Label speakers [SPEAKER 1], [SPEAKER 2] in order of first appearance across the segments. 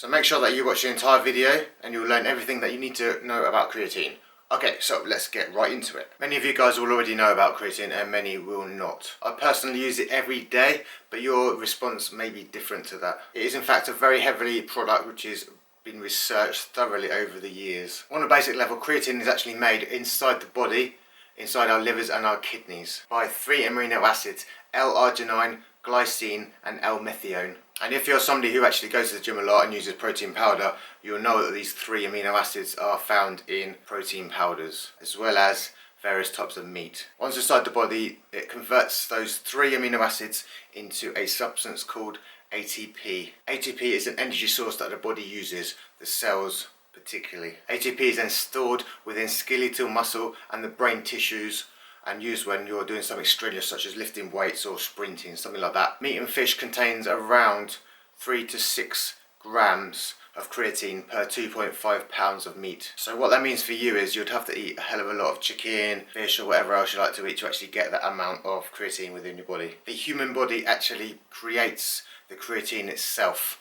[SPEAKER 1] So make sure that you watch the entire video and you'll learn everything that you need to know about creatine. Okay, so let's get right into it. Many of you guys will already know about creatine and many will not. I personally use it every day, but your response may be different to that. It is in fact a very heavily product which has been researched thoroughly over the years. On a basic level, creatine is actually made inside the body, inside our livers and our kidneys, by 3 amino acids, L-arginine, glycine and L-methionine. And if you're somebody who actually goes to the gym a lot and uses protein powder, you'll know that these 3 amino acids are found in protein powders, as well as various types of meat. Once inside the body, it converts those 3 amino acids into a substance called ATP. ATP is an energy source that the body uses, the cells particularly. ATP is then stored within skeletal muscle and the brain tissues, and used when you're doing something strenuous such as lifting weights or sprinting, something like that. Meat and fish contains around 3 to 6 grams of creatine per 2.5 pounds of meat. So what that means for you is you'd have to eat a hell of a lot of chicken, fish or whatever else you like to eat to actually get that amount of creatine within your body. The human body actually creates the creatine itself,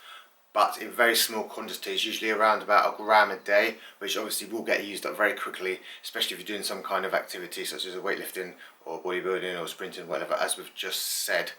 [SPEAKER 1] but in very small quantities, usually around about 1 gram a day, which obviously will get used up very quickly, especially if you're doing some kind of activity such as weightlifting or bodybuilding or sprinting, whatever, as we've just said.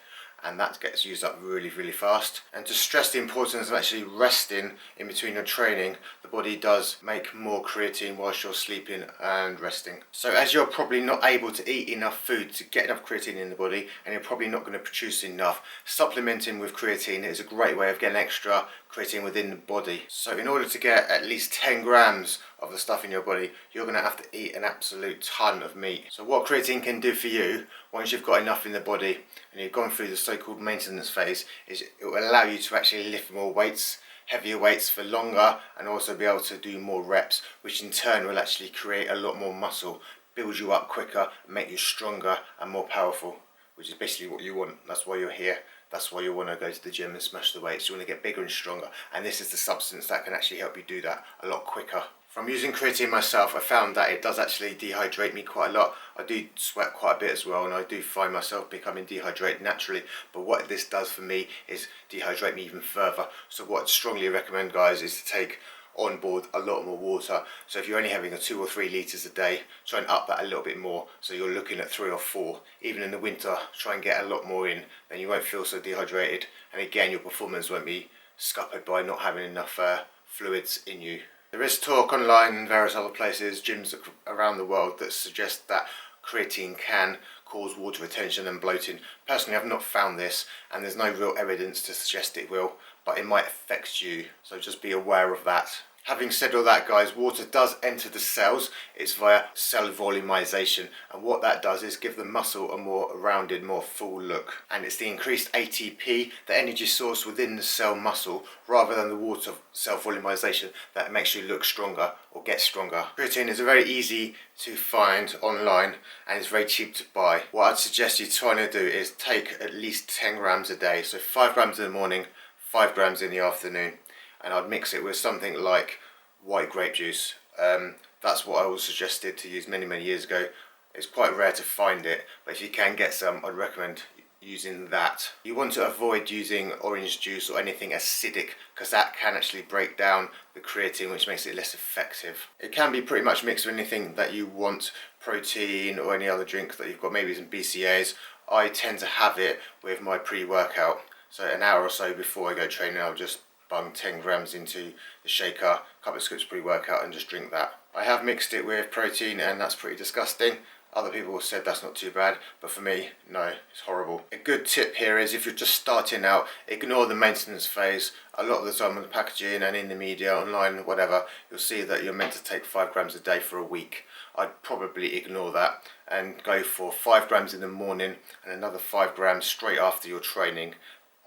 [SPEAKER 1] And that gets used up really fast. And to stress the importance of actually resting in between your training, the body does make more creatine whilst you're sleeping and resting. So as you're probably not able to eat enough food to get enough creatine in the body, and you're probably not going to produce enough, supplementing with creatine is a great way of getting extra creatine within the body. So in order to get at least 10 grams of the stuff in your body, you're going to have to eat an absolute ton of meat. So what creatine can do for you, once you've got enough in the body and you've gone through the so-called maintenance phase, is it will allow you to actually lift more weights, heavier weights for longer, and also be able to do more reps, which in turn will actually create a lot more muscle, build you up quicker, make you stronger and more powerful, which is basically what you want. That's why you're here. That's why you want to go to the gym and smash the weights. You want to get bigger and stronger, and this is the substance that can actually help you do that a lot quicker. From using creatine myself, I found that it does actually dehydrate me quite a lot. I do sweat quite a bit as well, and I do find myself becoming dehydrated naturally, but what this does for me is dehydrate me even further. So what I'd strongly recommend, guys, is to take on board a lot more water. So if you're only having 2 or 3 litres a day, try and up that a little bit more, so you're looking at 3 or 4. Even in the winter, try and get a lot more in, then you won't feel so dehydrated, and again your performance won't be scuppered by not having enough fluids in you. There is talk online and various other places, gyms around the world, that suggest that creatine can cause water retention and bloating. Personally, I've not found this, and there's no real evidence to suggest it will, but it might affect you, so just be aware of that. Having said all that, guys, water does enter the cells. It's via cell volumization, and what that does is give the muscle a more rounded, more full look. And it's the increased ATP, the energy source within the cell muscle, rather than the water cell volumization, that makes you look stronger or get stronger. Creatine is very easy to find online and it's very cheap to buy. What I'd suggest you trying to do is take at least 10 grams a day, so 5 grams in the morning, 5 grams in the afternoon. And I'd mix it with something like white grape juice. That's what I was suggested to use many years ago. It's quite rare to find it, but if you can get some, I'd recommend using that. You want to avoid using orange juice or anything acidic, because that can actually break down the creatine, which makes it less effective. It can be pretty much mixed with anything that you want, protein or any other drink that you've got, maybe some BCAAs. I tend to have it with my pre-workout. So an hour or so before I go training, I'll just bung 10 grams into the shaker, a couple of scoops pre-workout, and just drink that. I have mixed it with protein, and that's pretty disgusting. Other people have said that's not too bad, but for me, no, it's horrible. A good tip here is, if you're just starting out, ignore the maintenance phase. A lot of the time on the packaging and in the media, online, whatever, you'll see that you're meant to take 5 grams a day for a week. I'd probably ignore that and go for 5 grams in the morning and another 5 grams straight after your training,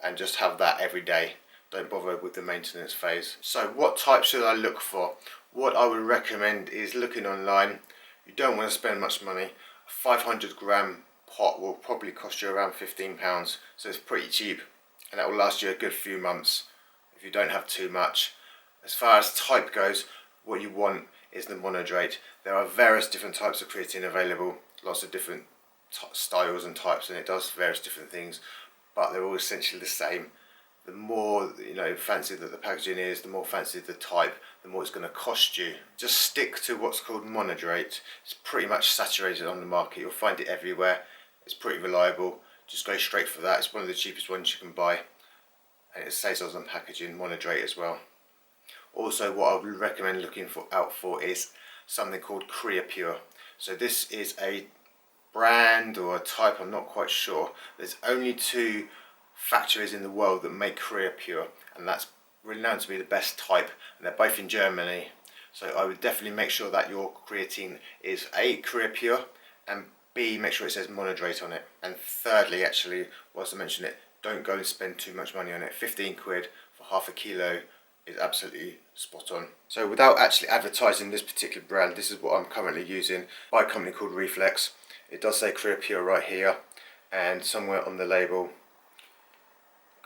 [SPEAKER 1] and just have that every day. Don't bother with the maintenance phase. So what type should I look for? What I would recommend is looking online. You don't want to spend much money. A 500 gram pot will probably cost you around £15, so it's pretty cheap, and that will last you a good few months if you don't have too much. As far as type goes, what you want is the monohydrate. There are various different types of creatine available, lots of different styles and types, and it does various different things, but they're all essentially the same. the more fancy that the packaging is, the more fancy the type, the more it's going to cost you. Just stick to what's called monohydrate. It's pretty much saturated on the market. You'll find it everywhere. It's pretty reliable. Just go straight for that. It's one of the cheapest ones you can buy, and it says on the packaging monohydrate as well. Also, what I would recommend looking out for is something called Creapure. So this is a brand or a type, I'm not quite sure. There's only 2 factories in the world that make Creapure, and that's renowned to be the best type, and they're both in Germany. So I would definitely make sure that your creatine is A, Creapure, and B, make sure it says monohydrate on it. And thirdly, actually, whilst I mention it, don't go and spend too much money on it. 15 quid for half a kilo is absolutely spot on. So without actually advertising this particular brand, this is what I'm currently using by a company called Reflex. It does say Creapure right here, and somewhere on the label,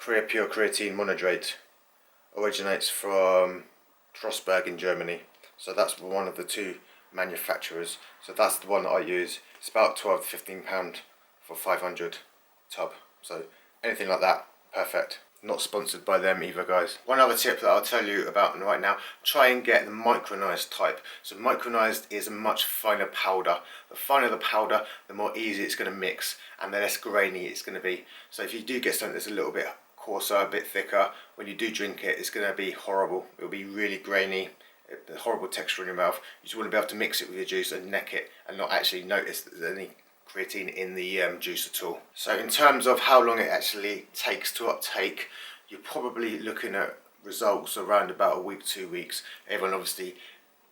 [SPEAKER 1] Creapure Creatine Monohydrate originates from Trostberg in Germany. So that's one of the 2 manufacturers. So that's the one that I use. It's about £12 to £15 for 500 tub. So anything like that, perfect. Not sponsored by them either, guys. One other tip that I'll tell you about right now, try and get the micronized type. So micronized is a much finer powder. The finer the powder, the more easy it's going to mix, and the less grainy it's going to be. So if you do get something that's a little bit coarser, a bit thicker, when you do drink it, it's going to be horrible. It'll be really grainy, a horrible texture in your mouth. You just want to be able to mix it with your juice and neck it, and not actually notice that there's any creatine in the juice at all. So in terms of how long it actually takes to uptake, you're probably looking at results around about a week, 2 weeks. Everyone obviously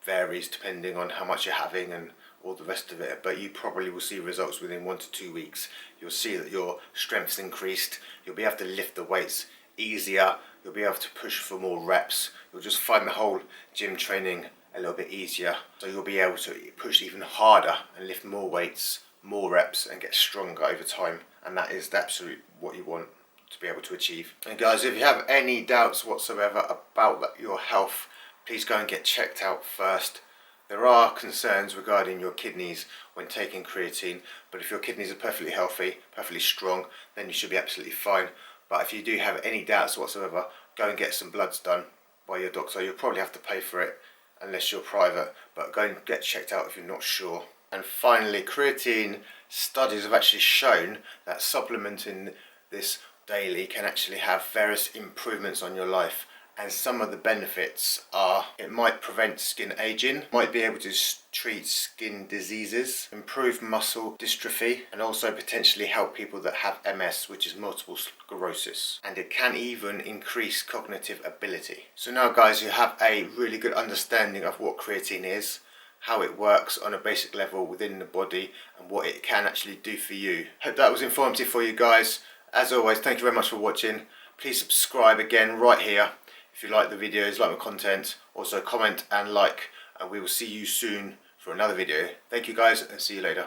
[SPEAKER 1] varies depending on how much you're having and all the rest of it, but you probably will see results within 1 to 2 weeks. You'll see that your strength's increased, you'll be able to lift the weights easier, you'll be able to push for more reps, you'll just find the whole gym training a little bit easier. So you'll be able to push even harder and lift more weights, more reps, and get stronger over time, and that is the absolute what you want to be able to achieve. And guys, if you have any doubts whatsoever about your health, please go and get checked out first. There are concerns regarding your kidneys when taking creatine, but if your kidneys are perfectly healthy, perfectly strong, then you should be absolutely fine. But if you do have any doubts whatsoever, go and get some bloods done by your doctor. You'll probably have to pay for it unless you're private, but go and get checked out if you're not sure. And finally, creatine studies have actually shown that supplementing this daily can actually have various improvements on your life. And some of the benefits are, it might prevent skin aging, might be able to treat skin diseases, improve muscle dystrophy, and also potentially help people that have MS, which is multiple sclerosis. And it can even increase cognitive ability. So now guys, you have a really good understanding of what creatine is, how it works on a basic level within the body, and what it can actually do for you. Hope that was informative for you guys. As always, thank you very much for watching. Please subscribe again right here if you like the videos, like my content. Also comment and like, and we will see you soon for another video. Thank you guys, and see you later.